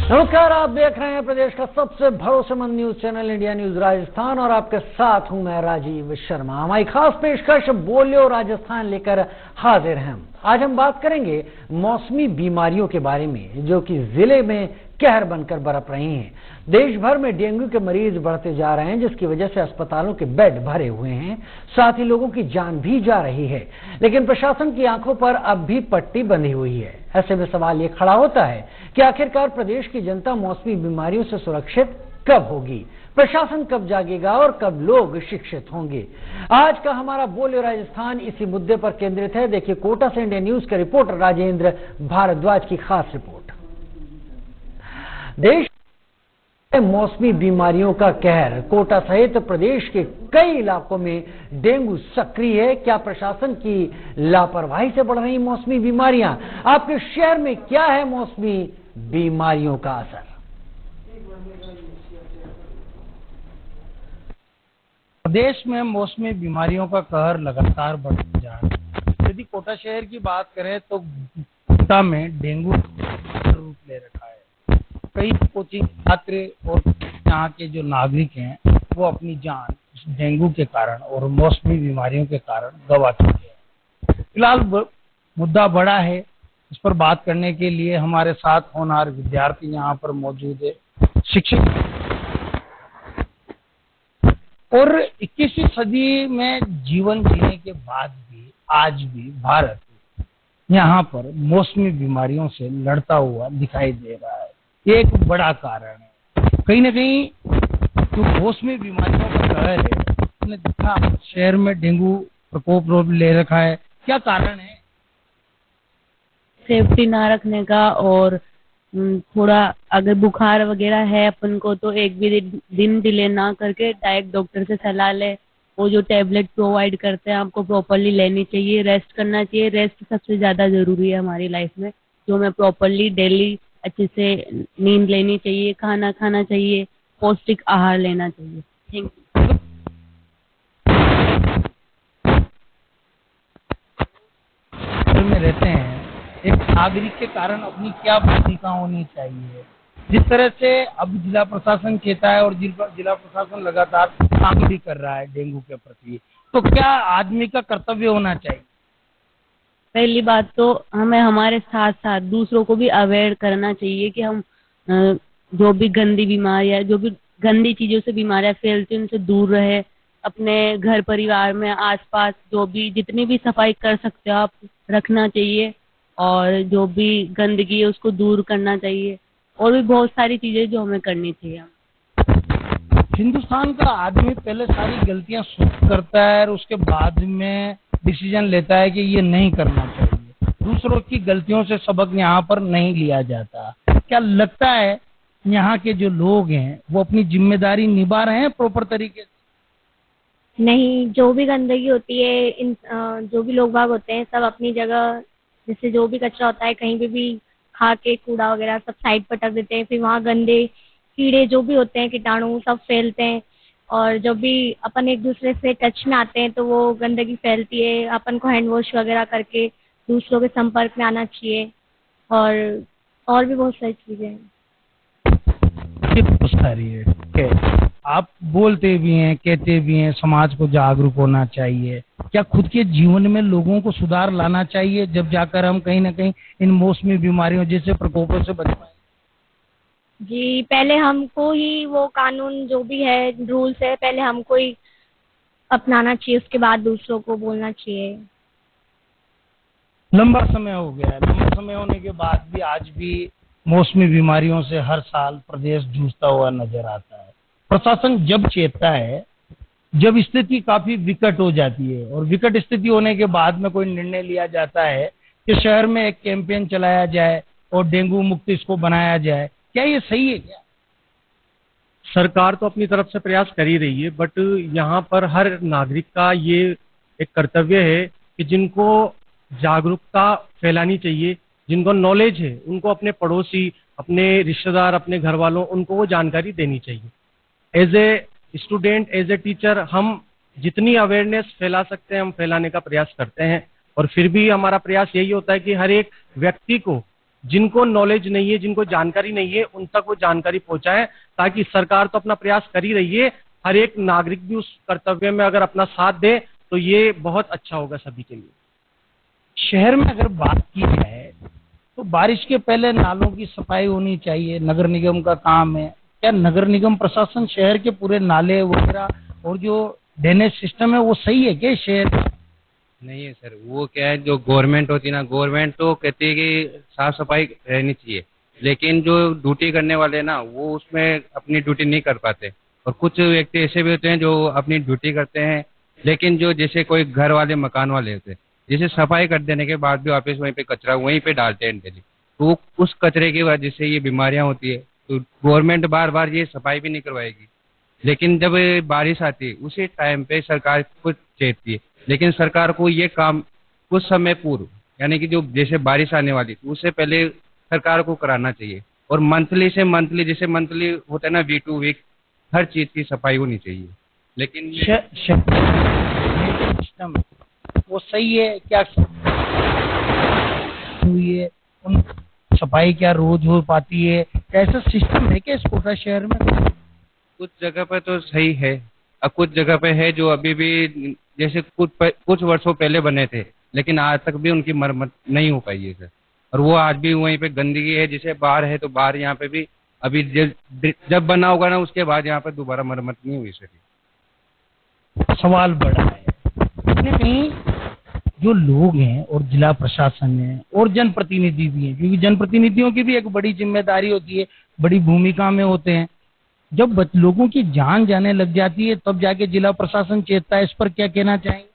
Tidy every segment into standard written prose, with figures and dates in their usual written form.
नमस्कार, आप देख रहे हैं प्रदेश का सबसे भरोसेमंद news channel India news Rajasthan और आपके साथ हूं मैं राजीव शर्मा। हमारी खास पेशकश बोलियो राजस्थान लेकर हाजिर हैं। आज हम बात करेंगे मौसमी बीमारियों के बारे में जो कि जिले में कहर बनकर बरप रही हैं। देश भर में डेंगू के मरीज बढ़ते जा रहे हैं, जिसकी वजह से अस्पतालों के बेड भरे हुए हैं, साथ ही लोगों की जान भी जा रही है। लेकिन प्रशासन की आंखों पर अब भी पट्टी बंधी हुई है। ऐसे में सवाल ये खड़ा होता है कि आखिरकार प्रदेश की जनता मौसमी बीमारियों से सुरक्षित कब होगी, प्रशासन कब जागेगा और कब लोग शिक्षित होंगे। आज का हमारा बोलियो राजस्थान इसी मुद्दे पर केंद्रित है। देखिए कोटा से इंडिया न्यूज के रिपोर्टर राजेंद्र भारद्वाज की खास रिपोर्ट। देश में मौसमी बीमारियों का कहर, कोटा सहित प्रदेश के कई इलाकों में डेंगू सक्रिय है। क्या प्रशासन की लापरवाही से बढ़ रही मौसमी बीमारियां? आपके शहर में क्या है मौसमी बीमारियों का असर? प्रदेश में मौसमी बीमारियों का कहर लगातार बढ़ता जा रहा है। यदि कोटा शहर की बात करें तो कोटा में डेंगू रूप ले रखा है। कई कोचिंग छात्र और यहाँ के जो नागरिक हैं वो अपनी जान डेंगू के कारण और मौसमी बीमारियों के कारण गंवा चुके हैं। फिलहाल मुद्दा बड़ा है। इस पर बात करने के लिए हमारे साथ होनहार विद्यार्थी यहाँ पर मौजूद है, शिक्षक। और 21वीं सदी में जीवन जीने के बाद भी आज भी भारत यहाँ पर मौसमी बीमारियों से लड़ता हुआ दिखाई दे रहा है। ये एक बड़ा कारण है। कहीं ना कहीं जो मौसमी बीमारियों का कहर है उसने दिखा शहर में डेंगू प्रकोप रूप ले रखा है। क्या कारण है? सेफ्टी ना रखने का, और थोड़ा अगर बुखार वगैरह है अपन को तो एक भी दिन डिले ना करके डायरेक्ट डॉक्टर से सलाह ले। वो जो टैबलेट प्रोवाइड करते हैं आपको प्रॉपरली लेनी चाहिए, रेस्ट करना चाहिए। रेस्ट सबसे ज़्यादा ज़रूरी है हमारी लाइफ में, जो हमें प्रॉपरली डेली अच्छे से नींद लेनी चाहिए, खाना खाना चाहिए, पौष्टिक आहार लेना चाहिए। Thank you. में रहते हैं एक नागरिक के कारण अपनी क्या भूमिका होनी चाहिए? जिस तरह से अब जिला प्रशासन कहता है और जिला प्रशासन लगातार काम भी कर रहा है डेंगू के प्रति, तो क्या आदमी का कर्तव्य होना चाहिए? पहली बात तो हमें हमारे साथ साथ दूसरों को भी अवेयर करना चाहिए कि हम जो भी गंदी बीमारियां, जो भी गंदी चीजों से बीमारियां फैलती हैं उनसे दूर रहे। अपने घर परिवार में आसपास जो भी जितनी भी सफाई कर सकते हो आप रखना चाहिए, और जो भी गंदगी है उसको दूर करना चाहिए, और भी बहुत सारी चीजें जो हमें करनी चाहिए। हिंदुस्तान का आदमी पहले सारी गलतियां करता है और उसके बाद में डिसीजन लेता है कि ये नहीं करना चाहिए। दूसरों की गलतियों से सबक यहाँ पर नहीं लिया जाता। क्या लगता है यहाँ के जो लोग हैं वो अपनी जिम्मेदारी निभा रहे हैं प्रॉपर तरीके से? नहीं, जो भी गंदगी होती है, जो भी लोग बाग होते हैं सब अपनी जगह, जैसे जो भी कचरा होता है कहीं पे भी खा के कूड़ा वगैरह सब साइड पर रख देते हैं। फिर वहाँ गंदे कीड़े जो भी होते हैं, कीटाणु सब फैलते हैं, और जब भी अपन एक दूसरे से टच में आते हैं तो वो गंदगी फैलती है। अपन को हैंड वॉश वगैरह करके दूसरों के संपर्क में आना चाहिए, और भी बहुत सारी चीजें हैं। बहुत सारी है। आप बोलते भी हैं, कहते भी हैं समाज को जागरूक होना चाहिए। क्या खुद के जीवन में लोगों को सुधार लाना चाहिए जब जाकर हम कहीं ना कहीं इन मौसमी बीमारियों जैसे प्रकोपों से बच पाए? जी, पहले हमको ही वो कानून जो भी है, रूल्स है, पहले हमको ही अपनाना चाहिए, उसके बाद दूसरों को बोलना चाहिए। लंबा समय हो गया है। लंबा समय होने के बाद भी आज भी मौसमी बीमारियों से हर साल प्रदेश जूझता हुआ नजर आता है। प्रशासन जब चेतता है, जब स्थिति काफी विकट हो जाती है और विकट स्थिति होने के बाद में कोई निर्णय लिया जाता है कि शहर में एक कैंपेन चलाया जाए और डेंगू मुक्त इसको बनाया जाए, क्या ये सही है? क्या सरकार तो अपनी तरफ से प्रयास कर ही रही है, बट यहाँ पर हर नागरिक का ये एक कर्तव्य है कि जिनको जागरूकता फैलानी चाहिए, जिनको नॉलेज है, उनको अपने पड़ोसी, अपने रिश्तेदार, अपने घर वालों, उनको वो जानकारी देनी चाहिए। As a student, as a teacher, हम जितनी अवेयरनेस फैला सकते हैं हम फैलाने का प्रयास करते हैं, और फिर भी हमारा प्रयास यही होता है कि हर एक व्यक्ति को जिनको नॉलेज नहीं है, जिनको जानकारी नहीं है, उन तक वो जानकारी पहुंचाएं, ताकि सरकार तो अपना प्रयास कर ही रही है, हर एक नागरिक भी उस कर्तव्य में अगर अपना साथ दे तो ये बहुत अच्छा होगा सभी के लिए। शहर में अगर बात की जाए तो बारिश के पहले नालों की सफाई होनी चाहिए, नगर निगम का काम है। क्या नगर निगम प्रशासन शहर के पूरे नाले वगैरह और जो ड्रेनेज सिस्टम है वो सही है क्या शहर का? नहीं है सर, वो क्या है, जो गवर्नमेंट होती है ना, गवर्नमेंट तो कहती है कि साफ सफाई रहनी चाहिए, लेकिन जो ड्यूटी करने वाले हैं ना, वो उसमें अपनी ड्यूटी नहीं कर पाते। और कुछ व्यक्ति ऐसे भी होते हैं जो अपनी ड्यूटी करते हैं, लेकिन जो जैसे कोई घर वाले, मकान वाले होते हैं, जैसे सफाई कर देने के बाद भी वापस वहीं पे कचरा वहीं पे डालते हैं डेली, तो उस कचरे की वजह से ये बीमारियां होती है। तो गवर्नमेंट बार बार ये सफाई भी नहीं करवाएगी, लेकिन जब बारिश आती है उसी टाइम पे सरकार कुछ चेतती है, लेकिन सरकार को ये काम कुछ समय पूर्व, यानी कि जो जैसे बारिश आने वाली थी उससे पहले सरकार को कराना चाहिए। और मंथली से मंथली, जैसे मंथली होता है ना, वीक टू वीक, हर चीज की सफाई होनी चाहिए। लेकिन सिस्टम वो सही है क्या? हुई है उन सफाई क्या रोज हो पाती है? ऐसा सिस्टम है क्या इस कोटा शहर में? कुछ जगह पे तो सही है, और कुछ जगह पे है जो अभी भी जैसे कुछ वर्षों पहले बने थे, लेकिन आज तक भी उनकी मरम्मत नहीं हो पाई है सर। और वो आज भी वहीं पे गंदगी है, जैसे बाहर है तो बाहर यहाँ पे भी अभी जब बना होगा ना उसके बाद यहाँ पे दोबारा मरम्मत नहीं हुई सर। सवाल बड़ा है कहीं ना कहीं। जो लोग हैं और जिला प्रशासन है और जनप्रतिनिधि भी हैं, क्योंकि जनप्रतिनिधियों की भी एक बड़ी जिम्मेदारी होती है, बड़ी भूमिका में होते हैं। जब लोगों की जान जाने लग जाती है तब जाके जिला प्रशासन चेतता है। इस पर क्या कहना चाहेंगे?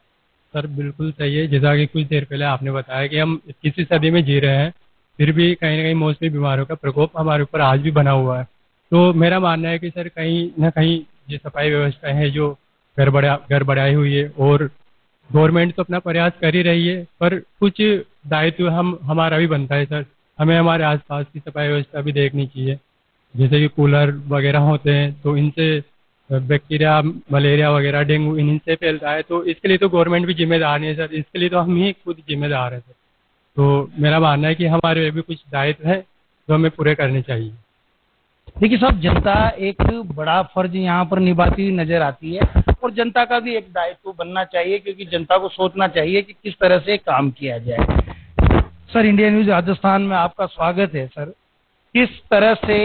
सर बिल्कुल सही है, जैसा कि कुछ देर पहले आपने बताया कि हम 21वीं सदी में जी रहे हैं, फिर भी कहीं ना कहीं मौसमी बीमारियों का प्रकोप हमारे ऊपर आज भी बना हुआ है। तो मेरा मानना है कि सर कहीं ना कहीं ये सफाई व्यवस्था है जो गड़बड़ाई हुई है, और गवर्नमेंट तो अपना प्रयास कर ही रही है, पर कुछ दायित्व हमारा भी बनता है सर। हमें हमारे आसपास की सफाई व्यवस्था भी देखनी चाहिए, जैसे कि कूलर वगैरह होते हैं तो इनसे बैक्टीरिया, मलेरिया वगैरह, डेंगू इनसे फैलता है। तो इसके लिए तो गवर्नमेंट भी जिम्मेदार नहीं है सर, इसके लिए तो हम ही खुद जिम्मेदार हैं सर। तो मेरा मानना है कि हमारे भी कुछ दायित्व है जो हमें पूरे करने चाहिए। देखिए साहब, जनता एक बड़ा फर्ज यहाँ पर निभाती हुई नजर आती है, और जनता का भी एक दायित्व बनना चाहिए, क्योंकि जनता को सोचना चाहिए कि किस तरह से काम किया जाए। सर, इंडिया न्यूज राजस्थान में आपका स्वागत है। सर, किस तरह से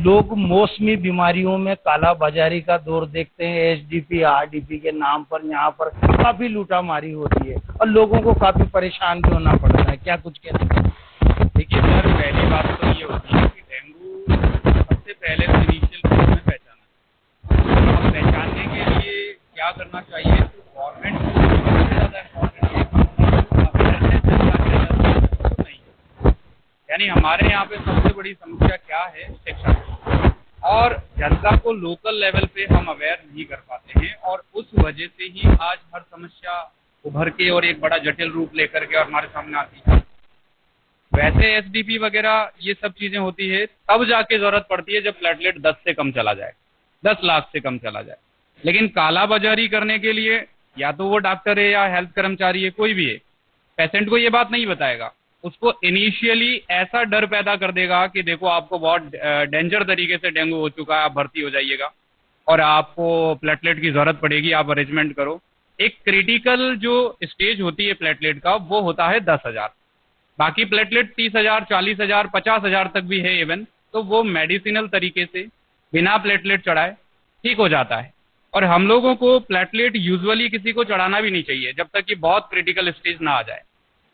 लोग मौसमी बीमारियों में काला बाजारी का दौर देखते हैं? एसडीपी, आरडीपी के नाम पर यहाँ पर काफी लूटामारी होती है और लोगों को काफी परेशान भी होना पड़ता है, क्या कुछ कहना है? देखिए सर, पहली बात तो ये होती है कि डेंगू सबसे पहले तो इनिशियल फेज में पहचाना। अब पहचानने के लिए क्या करना चाहिए, तो गवर्नमेंट को सबसे ज़्यादा इम्पोर्टेंट अवेयरनेस नहीं है। यानी हमारे यहाँ पे सबसे बड़ी समस्या क्या है, शिक्षा। और जनता को लोकल लेवल पे हम अवेयर नहीं कर पाते हैं, और उस वजह से ही आज हर समस्या उभर के और एक बड़ा जटिल रूप लेकर के और हमारे सामने आती है। वैसे एसडीपी वगैरह ये सब चीजें होती है तब जाके जरूरत पड़ती है जब प्लेटलेट 10 से कम चला जाए, 10 लाख से कम चला जाए। लेकिन कालाबाजारी करने के लिए या तो वो डॉक्टर है या हेल्थ कर्मचारी है, कोई भी है, पेशेंट को ये बात नहीं बताएगा, उसको इनिशियली ऐसा डर पैदा कर देगा कि देखो आपको बहुत डेंजर तरीके से डेंगू हो चुका है, आप भर्ती हो जाइएगा और आपको प्लेटलेट की जरूरत पड़ेगी, आप अरेंजमेंट करो। एक क्रिटिकल जो स्टेज होती है प्लेटलेट का वो होता है 10,000। बाकी प्लेटलेट 30,000, 40,000, 50,000 तक भी है इवन, तो वो मेडिसिनल तरीके से बिना प्लेटलेट चढ़ाए ठीक हो जाता है। और हम लोगों को प्लेटलेट यूजुअली किसी को चढ़ाना भी नहीं चाहिए जब तक कि बहुत क्रिटिकल स्टेज ना आ जाए,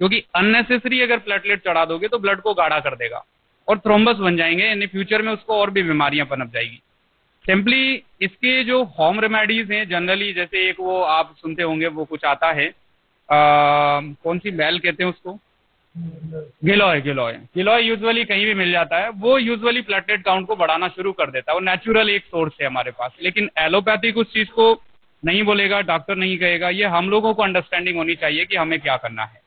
क्योंकि अननेसेसरी अगर प्लेटलेट चढ़ा दोगे तो ब्लड को गाढ़ा कर देगा और थ्रोम्बस बन जाएंगे, यानी फ्यूचर में उसको और भी बीमारियां पनप जाएगी। सिंपली इसके जो होम रेमेडीज हैं जनरली, जैसे एक वो आप सुनते होंगे, वो कुछ आता है कौन सी बैल कहते हैं उसको, गिलोय यूजुअली कहीं भी मिल जाता है। वो यूजुअली प्लेटलेट काउंट को बढ़ाना शुरू कर देता है, वो नेचुरल एक सोर्स है हमारे पास। लेकिन एलोपैथिक उस चीज को नहीं बोलेगा, डॉक्टर नहीं कहेगा, ये हम लोगों को अंडरस्टैंडिंग होनी चाहिए कि हमें क्या करना है।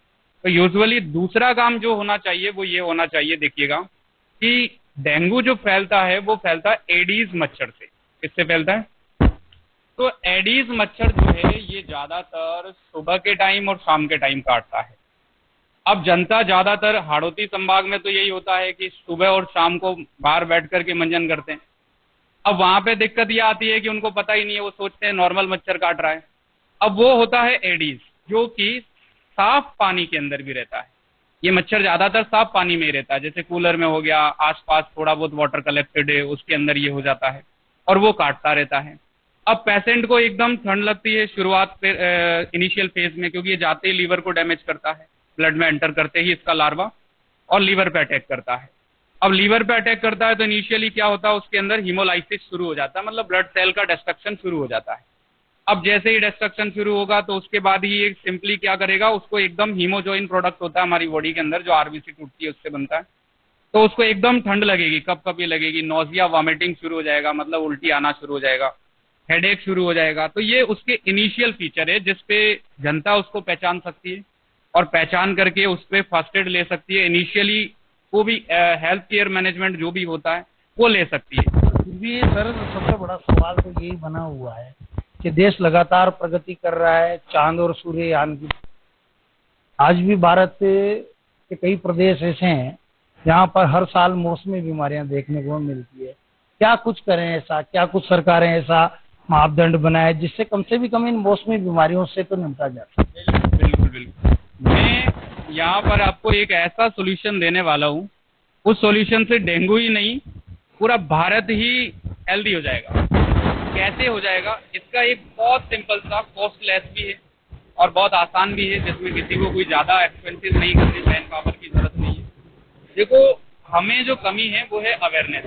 तो यूजुअली दूसरा काम जो होना चाहिए वो ये होना चाहिए, देखिएगा कि डेंगू जो फैलता है वो फैलता है एडीज मच्छर से। किससे फैलता है? तो एडीज मच्छर जो है ये ज्यादातर सुबह के टाइम और शाम के टाइम काटता है। अब जनता ज्यादातर हाड़ौती संभाग में तो यही होता है कि सुबह और शाम को बाहर बैठ करके मंजन करते हैं। अब वहां पे दिक्कत ये आती है कि उनको पता ही नहीं है, वो सोचते हैं नॉर्मल मच्छर काट रहा है। अब वो होता है एडीज, जो कि साफ पानी के अंदर भी रहता है। ये मच्छर ज्यादातर साफ पानी में ही रहता है, जैसे कूलर में हो गया, आसपास थोड़ा बहुत वाटर कलेक्टेड है उसके अंदर ये हो जाता है और वो काटता रहता है। अब पेशेंट को एकदम ठंड लगती है शुरुआत पे, इनिशियल फेज में, क्योंकि ये जाते ही लीवर को डैमेज करता है, ब्लड में एंटर करते ही इसका लार्वा, और लीवर पे अटैक करता है। अब लीवर पे अटैक करता है तो इनिशियली क्या होता है, उसके अंदर हीमोलाइसिस शुरू हो जाता है, मतलब ब्लड सेल का डिस्ट्रक्शन शुरू हो जाता है। अब जैसे ही डिस्ट्रक्शन शुरू होगा तो उसके बाद ही ये सिंपली क्या करेगा, उसको एकदम हीमोजोइन प्रोडक्ट होता है हमारी बॉडी के अंदर, जो आरबीसी टूटती है उससे बनता है, तो उसको एकदम ठंड लगेगी, कब कब ये लगेगी, नोजिया वॉमिटिंग शुरू हो जाएगा, मतलब उल्टी आना शुरू हो जाएगा, हेडेक शुरू हो जाएगा। तो ये उसके इनिशियल फीचर है जिसपे जनता उसको पहचान सकती है और पहचान करके उस पर फर्स्ट एड ले सकती है। इनिशियली वो भी हेल्थ केयर मैनेजमेंट जो भी होता है वो ले सकती है। फिर भी सर सबसे बड़ा सवाल तो यही बना हुआ है कि देश लगातार प्रगति कर रहा है, चांद और सूर्ययान की। आज भी भारत के कई प्रदेश ऐसे हैं जहाँ पर हर साल मौसमी बीमारियां देखने को मिलती है। क्या कुछ करें ऐसा, क्या कुछ सरकारें ऐसा मापदंड बनाए जिससे कम से भी कम इन मौसमी बीमारियों से तो निपटा जा सके? बिल्कुल बिल्कुल, मैं यहाँ पर आपको एक ऐसा सोल्यूशन देने वाला हूँ, उस सोल्यूशन से डेंगू ही नहीं पूरा भारत ही हेल्दी हो जाएगा। कैसे हो जाएगा, इसका एक बहुत सिंपल सा, कॉस्टलेस भी है और बहुत आसान भी है, जिसमें किसी को कोई ज्यादा एक्सपेंसिव नहीं करनी, मैन पावर की जरूरत नहीं है। देखो, हमें जो कमी है वो है अवेयरनेस।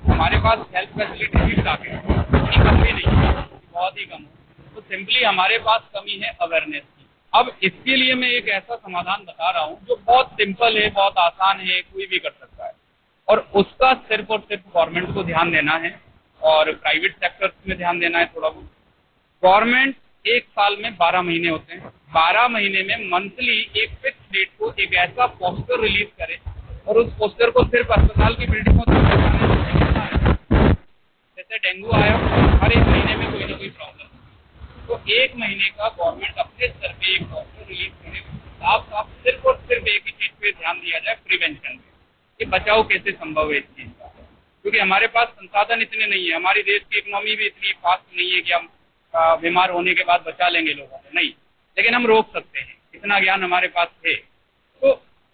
हमारे पास हेल्थ फैसिलिटी भी काफी है, इतनी कम भी नहीं है, बहुत ही कम है। तो सिंपली हमारे पास कमी है अवेयरनेस की। अब इसके लिए मैं एक ऐसा समाधान बता रहा हूँ जो बहुत सिंपल है, बहुत आसान है, कोई भी कर सकता है, और उसका सिर्फ और सिर्फ गवर्नमेंट को ध्यान देना है और प्राइवेट सेक्टर में ध्यान देना है थोड़ा बहुत। गवर्नमेंट एक साल में 12 महीने होते हैं, 12 महीने में मंथली एक फिक्स डेट को एक ऐसा पोस्टर रिलीज करे और उस पोस्टर को सिर्फ अस्पताल की बिल्डिंगों तक, जैसे डेंगू आया हर एक महीने में कोई ना कोई प्रॉब्लम, तो एक महीने का गवर्नमेंट अपने स्तर पे एक पोस्टर रिलीज करे, साफ साफ सिर्फ और सिर्फ एक ही चीज पे ध्यान दिया जाए, प्रिवेंशन में, कि बचाव कैसे संभव है इस चीज का। क्योंकि हमारे पास संसाधन इतने नहीं है, हमारी देश की इकोनॉमी भी इतनी फास्ट नहीं है कि हम बीमार होने के बाद बचा लेंगे लोगों को, नहीं, लेकिन हम रोक सकते हैं, इतना ज्ञान हमारे पास है। तो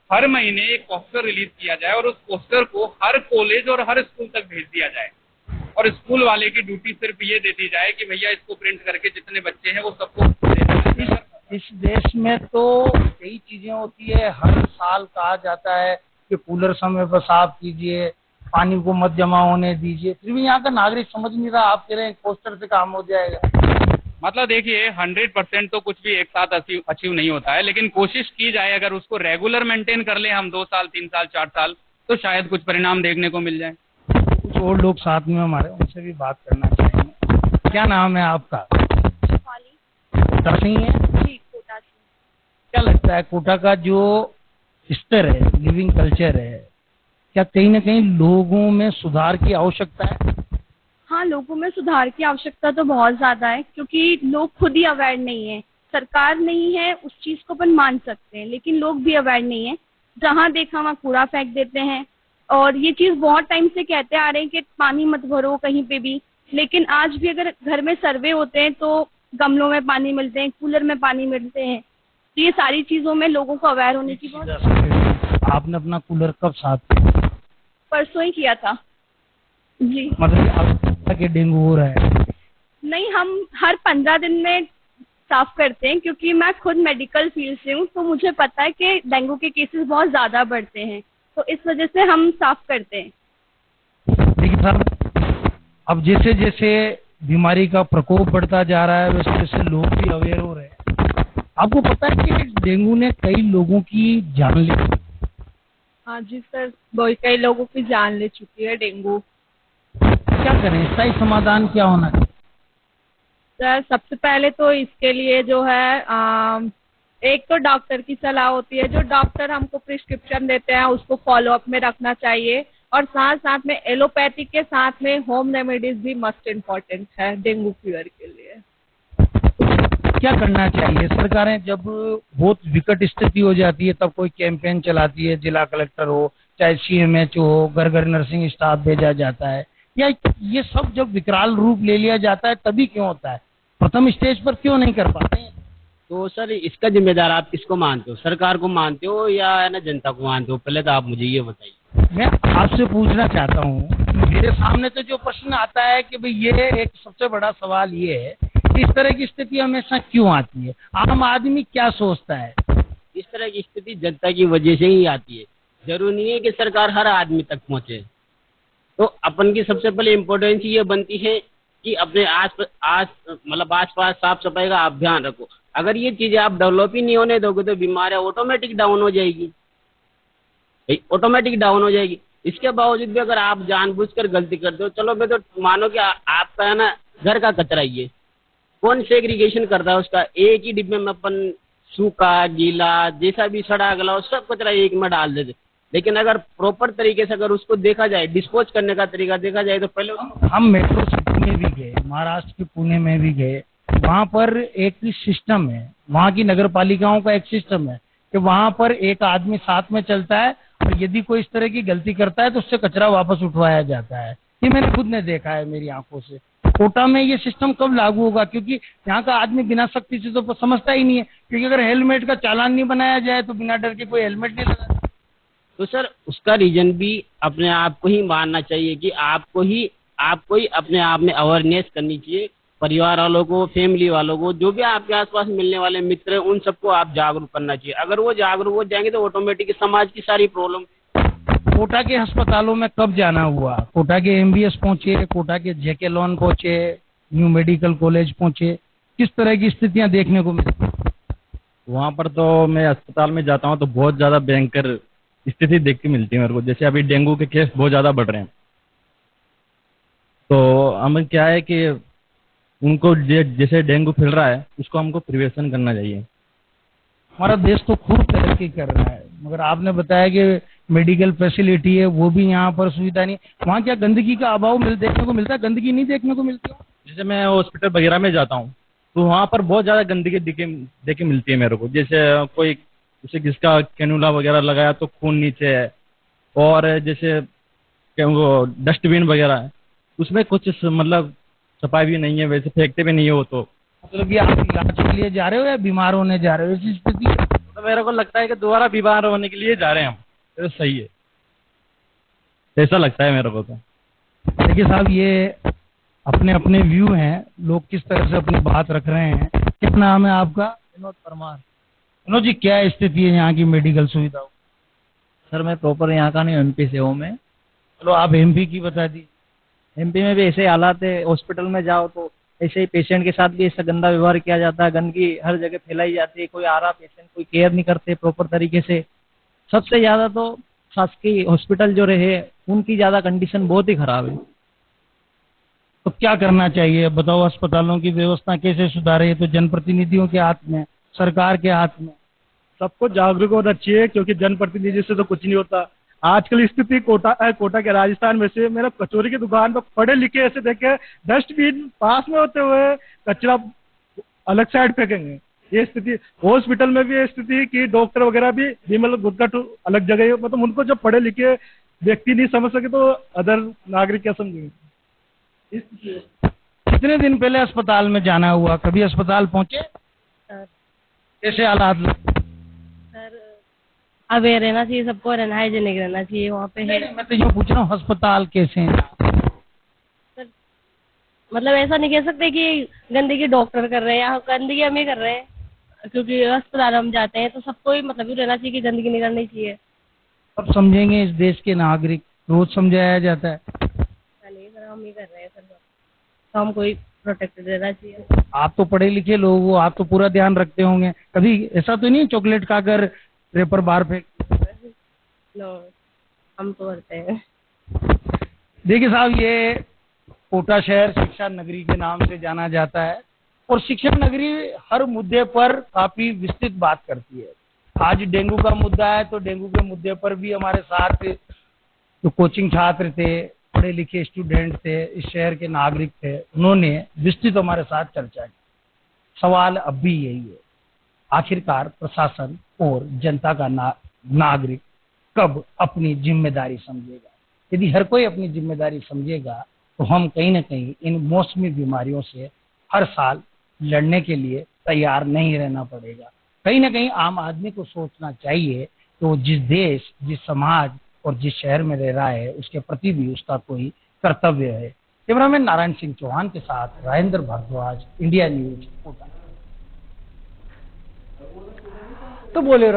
हर महीने एक पोस्टर रिलीज किया जाए और उस पोस्टर को हर कॉलेज और हर स्कूल तक भेज दिया जाए, और स्कूल वाले की ड्यूटी सिर्फ ये दे दी जाए कि भैया इसको प्रिंट करके जितने बच्चे हैं वो सबको दे दें। इस देश में तो कई चीजें होती है, हर साल कहा जाता है कि कूलर समय पर साफ कीजिए, पानी को मत जमा होने दीजिए, फिर भी यहाँ का नागरिक समझ नहीं रहा। आप कह रहे हैं पोस्टर से काम हो जाएगा। मतलब देखिए, 100% तो कुछ भी एक साथ अचीव नहीं होता है, लेकिन कोशिश की जाए, अगर उसको रेगुलर मेंटेन कर ले हम 2 साल 3 साल 4 साल, तो शायद कुछ परिणाम देखने को मिल जाए। कुछ और लोग साथ में हमारे, उनसे भी बात करना चाहेंगे। क्या नाम है आपका? कोटा से ही है जी, कोटा से। क्या लगता है कोटा का जो स्तर है, लिविंग कल्चर है, क्या कहीं ना कहीं लोगों में सुधार की आवश्यकता है? हाँ, लोगों में सुधार की आवश्यकता तो बहुत ज्यादा है, क्योंकि लोग खुद ही अवेयर नहीं है। सरकार नहीं है उस चीज को अपन मान सकते हैं, लेकिन लोग भी अवेयर नहीं है। जहाँ देखा वहाँ कूड़ा फेंक देते हैं, और ये चीज बहुत टाइम से कहते आ रहे हैं कि पानी मत भरो कहीं पे भी, लेकिन आज भी अगर घर में सर्वे होते हैं तो गमलों में पानी मिलते हैं, कूलर में पानी मिलते हैं। तो ये सारी चीजों में लोगों को अवेयर होने की बहुत। आपने अपना कूलर कब साफ किया? परसों ही किया था जी। मतलब के डेंगू हो रहा है? नहीं, हम हर 15 दिन में साफ करते हैं, क्योंकि मैं खुद मेडिकल फील्ड से हूँ, तो मुझे पता है कि डेंगू के केसेस बहुत ज्यादा बढ़ते हैं, तो इस वजह से हम साफ करते हैं। देखिए सर, अब जैसे जैसे बीमारी का प्रकोप बढ़ता जा रहा है वैसे वैसे लोग भी अवेयर हो रहे हैं। आपको पता है कि डेंगू ने कई लोगों की जान ली? हाँ जी सर, कई लोगों की जान ले चुकी है डेंगू। क्या करें, इसका ही समाधान क्या होना चाहिए? सर, सबसे पहले तो इसके लिए जो है एक तो डॉक्टर की सलाह होती है, जो डॉक्टर हमको प्रिस्क्रिप्शन देते हैं उसको फॉलो अप में रखना चाहिए, और साथ साथ में एलोपैथिक के साथ में होम रेमेडीज भी मस्ट इम्पॉर्टेंट है डेंगू फीवर के लिए। क्या करना चाहिए? सरकारें जब बहुत विकट स्थिति हो जाती है तब कोई कैंपेन चलाती है, जिला कलेक्टर हो चाहे CMH हो, घर घर नर्सिंग स्टाफ भेजा जाता है, या ये सब जब विकराल रूप ले लिया जाता है तभी क्यों होता है? प्रथम स्टेज पर क्यों नहीं कर पाते? तो सर इसका जिम्मेदार आप किसको मानते हो, सरकार को मानते हो या है ना जनता को मानते हो? पहले तो आप मुझे ये बताइए। मैं आपसे पूछना चाहता हूँ, मेरे सामने तो जो प्रश्न आता है कि भाई ये एक सबसे बड़ा सवाल ये है कि इस तरह की स्थिति हमेशा क्यों आती है? आम आदमी क्या सोचता है? इस तरह की स्थिति जनता की वजह से ही आती है, जरूरी नहीं है कि सरकार हर आदमी तक पहुंचे। तो अपन की सबसे पहले इम्पोर्टेंस ये बनती है कि अपने आस पास साफ सफाई का आप ध्यान रखो। अगर ये चीजें आप डेवलप ही नहीं होने दोगे तो बीमारियां ऑटोमेटिक डाउन हो जाएगी, ऑटोमेटिक डाउन हो जाएगी। इसके बावजूद भी अगर आप जानबूझकर गलती करते हो, चलो मैं तो मानो कि आपका है ना घर का कचरा ही है, कौन सेग्रीगेशन करता है उसका? एक ही डिब्बे में अपन सूखा गीला जैसा भी सड़ा गला हो सब कचरा एक में डाल देते। लेकिन अगर प्रॉपर तरीके से अगर उसको देखा जाए, डिस्पोज करने का तरीका देखा जाए तो पहले हम मेट्रो सिटी में भी गए, महाराष्ट्र के पुणे में भी गए, वहाँ पर एक सिस्टम है, वहाँ की नगर पालिकाओं का एक सिस्टम है कि वहाँ पर एक आदमी साथ में चलता है और यदि कोई इस तरह की गलती करता है तो उससे कचरा वापस उठवाया जाता है। ये मैंने खुद ने देखा है मेरी आंखों से। कोटा में ये सिस्टम कब लागू होगा? क्योंकि यहाँ का आदमी बिना सख्ती से तो समझता ही नहीं है, क्योंकि अगर हेलमेट का चालान नहीं बनाया जाए तो बिना डर के कोई हेलमेट नहीं लगा। तो सर उसका रीजन भी अपने आप को ही मानना चाहिए कि आपको ही अपने आप में अवेयरनेस करनी चाहिए। परिवार वालों को, फैमिली वालों को, जो भी आपके आसपास मिलने वाले मित्र हैं, उन सबको आप जागरूक करना चाहिए। अगर वो जागरूक हो जाएंगे तो ऑटोमेटिक समाज की सारी प्रॉब्लम। कोटा के अस्पतालों में कब जाना हुआ? कोटा के MBS पहुंचे, कोटा के JK लॉन पहुंचे, न्यू मेडिकल कॉलेज पहुंचे, किस तरह की स्थितियां देखने को मिलती? वहाँ पर तो मैं अस्पताल में जाता हूँ तो बहुत ज़्यादा भयंकर स्थिति देख के मिलती है मेरे को। जैसे अभी डेंगू के केस बहुत ज़्यादा बढ़ रहे हैं, तो हमें क्या है कि उनको जैसे डेंगू फैल रहा है उसको हमको प्रिवेंशन करना चाहिए। हमारा देश तो खूब तरक्की कर रहा है, मगर आपने बताया कि मेडिकल फैसिलिटी है वो भी यहाँ पर सुविधा नहीं। वहाँ क्या गंदगी का अभाव देखने को मिलता है? गंदगी नहीं देखने को मिलती? जैसे मैं हॉस्पिटल वगैरह में जाता हूँ तो वहाँ पर बहुत ज़्यादा गंदगी देखे मिलती है मेरे को। जैसे कोई जिसका कैनुला वगैरह लगाया तो खून नीचे है, और जैसे वो डस्टबिन वगैरह है उसमें कुछ मतलब सफाई भी नहीं है, वैसे फेंकते भी नहीं हो। तो मतलब कि आप इलाज के लिए जा रहे हो या बीमार होने जा रहे हो? ऐसी स्थिति तो मेरे को लगता है कि दोबारा बीमार होने के लिए जा रहे हैं हम, तो सही है, ऐसा लगता है मेरे को। तो देखिए साहब, ये अपने अपने व्यू हैं, लोग किस तरह से अपनी बात रख रहे हैं। क्या नाम है आपका? विनोद परमार। विनोद जी, क्या स्थिति है यहाँ की मेडिकल सुविधाओं? सर मैं प्रॉपर यहाँ का नहीं, MP से हूँ मैं। चलो आप MP की बता दी। MP में भी ऐसे हालात है, हॉस्पिटल में जाओ तो ऐसे ही पेशेंट के साथ भी ऐसा गंदा व्यवहार किया जाता है, गंदगी हर जगह फैलाई जाती है, कोई आ रहा पेशेंट कोई केयर नहीं करते प्रॉपर तरीके से। सबसे ज़्यादा तो शासकीय हॉस्पिटल जो रहे उनकी ज़्यादा कंडीशन बहुत ही खराब है। तो क्या करना चाहिए बताओ? अस्पतालों की व्यवस्था कैसे सुधारे? ये तो जनप्रतिनिधियों के हाथ में, सरकार के हाथ में। सबको जागरूक होना चाहिए, क्योंकि जनप्रतिनिधि से तो कुछ नहीं होता। आजकल स्थिति कोटा के राजस्थान में से मेरा कचौरी की दुकान पर पढ़े लिखे ऐसे देखे, डस्टबिन पास में होते हुए कचरा अलग साइड फेंकेंगे। ये स्थिति हॉस्पिटल में भी ये स्थिति कि डॉक्टर वगैरह भी मतलब गुटका अलग जगह, मतलब उनको जब पढ़े लिखे व्यक्ति नहीं समझ सके तो अदर नागरिक क्या समझेंगे? कितने दिन पहले अस्पताल में जाना हुआ? कभी अस्पताल पहुंचे? कैसे हालात लगे? सर अवेयर रहना चाहिए सबको, रहना हाइजेनिक रहना चाहिए वहाँ पे। नहीं, मैं तो ये पूछ रहा हूँ अस्पताल कैसे हैं? सर मतलब ऐसा नहीं कह सकते कि गंदगी डॉक्टर कर रहे हैं या गंदगी हम ही कर रहे हैं, क्योंकि अस्पताल हम जाते हैं तो सबको ही मतलब ये रहना चाहिए कि गंदगी नहीं करनी चाहिए। अब समझेंगे इस देश के नागरिक, रोज समझाया जाता है। नहीं सर, हम ही कर रहे हैं सर, तो हमको ही प्रोटेक्टेड रहना चाहिए। आप तो पढ़े लिखे लोग हो, आप तो पूरा ध्यान रखते होंगे। कभी ऐसा तो नहीं चॉकलेट खाकर पेपर बाहर फेंक? नो, हम तो करते हैं। देखिए साहब, ये कोटा शहर शिक्षा नगरी के नाम से जाना जाता है और शिक्षा नगरी हर मुद्दे पर काफी विस्तृत बात करती है। आज डेंगू का मुद्दा है तो डेंगू के मुद्दे पर भी हमारे साथ जो कोचिंग छात्र थे, पढ़े लिखे स्टूडेंट थे, इस शहर के नागरिक थे, उन्होंने विस्तृत हमारे साथ चर्चा की। सवाल अब भी यही है, आखिरकार प्रशासन और जनता का नागरिक कब अपनी जिम्मेदारी समझेगा? यदि हर कोई अपनी जिम्मेदारी समझेगा तो हम कहीं ना कहीं इन मौसमी बीमारियों से हर साल लड़ने के लिए तैयार नहीं रहना पड़ेगा। कहीं ना कहीं आम आदमी को सोचना चाहिए तो जिस देश, जिस समाज और जिस शहर में रह रहा है उसके प्रति भी उसका कोई कर्तव्य है। कैमरामैन नारायण सिंह चौहान के साथ राजेंद्र भारद्वाज, इंडिया न्यूज, कोटा। तो बोले